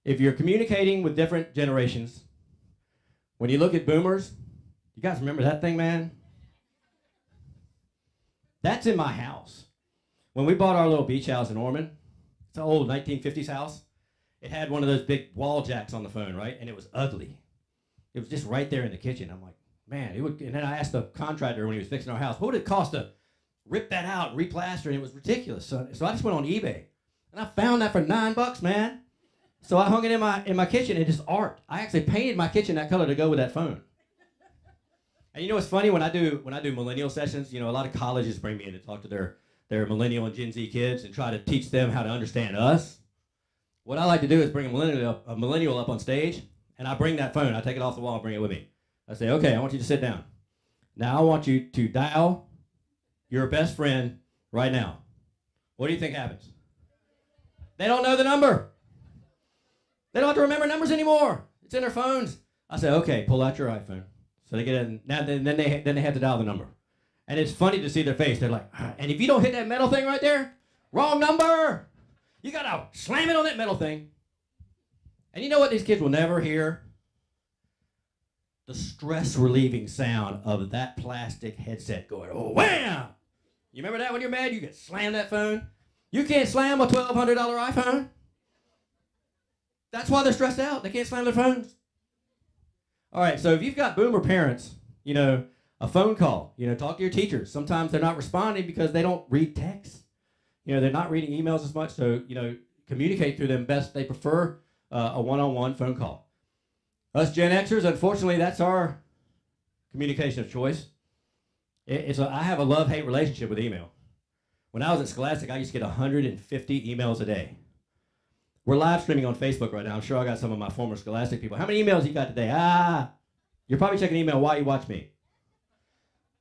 if you're communicating with different generations, when you look at boomers, you guys remember that thing, man? That's in my house. When we bought our little beach house in Ormond, it's an old 1950s house. It had one of those big wall jacks on the phone, right? And it was ugly. It was just right there in the kitchen. I'm like, man, it would. And then I asked the contractor when he was fixing our house, what would it cost to rip that out and replaster? And it was ridiculous. So I just went on eBay, and I found that for $9, man. So I hung it in my kitchen. It's just art. I actually painted my kitchen that color to go with that phone. And you know what's funny, when I do millennial sessions, you know, a lot of colleges bring me in to talk to their millennial and Gen Z kids and try to teach them how to understand us. What I like to do is bring a millennial up on stage, and I bring that phone. I take it off the wall and bring it with me. I say, okay, I want you to sit down. Now I want you to dial your best friend right now. What do you think happens? They don't know the number. They don't have to remember numbers anymore. It's in their phones. I say, okay, pull out your iPhone. So they get in. Now then they have to dial the number, and it's funny to see their face. They're like, and if you don't hit that metal thing right there, wrong number. You gotta slam it on that metal thing. And you know what these kids will never hear? The stress-relieving sound of that plastic headset going, oh, wham! You remember that when you're mad? You can slam that phone. You can't slam a $1,200 iPhone. That's why they're stressed out. They can't slam their phones. All right, so if you've got boomer parents, you know, a phone call, you know, talk to your teachers. Sometimes they're not responding because they don't read text. You know, they're not reading emails as much, so, you know, communicate through them best. They prefer a one-on-one phone call. Us Gen Xers, unfortunately, that's our communication of choice. I have a love-hate relationship with email. When I was at Scholastic, I used to get 150 emails a day. We're live streaming on Facebook right now. I'm sure I got some of my former Scholastic people. How many emails you got today? You're probably checking email while you watch me.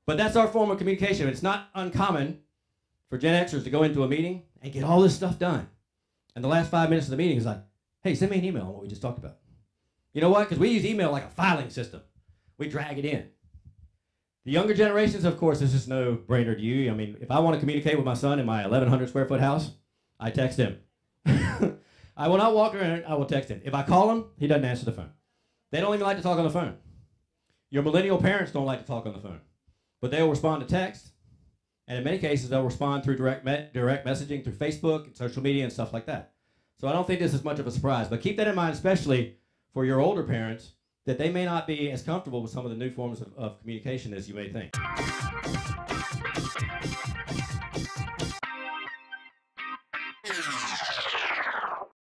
But that's our form of communication. It's not uncommon for Gen Xers to go into a meeting and get all this stuff done. And the last 5 minutes of the meeting is like, hey, send me an email on what we just talked about. You know what? Because we use email like a filing system. We drag it in. The younger generations, of course, this is no brainer to you. I mean, if I want to communicate with my son in my 1,100 square foot house, I text him. I will not walk around, I will text him. If I call him, he doesn't answer the phone. They don't even like to talk on the phone. Your millennial parents don't like to talk on the phone. But they'll respond to text. And in many cases, they'll respond through direct messaging, through Facebook and social media and stuff like that. So I don't think this is much of a surprise. But keep that in mind, especially for your older parents, that they may not be as comfortable with some of the new forms of communication as you may think.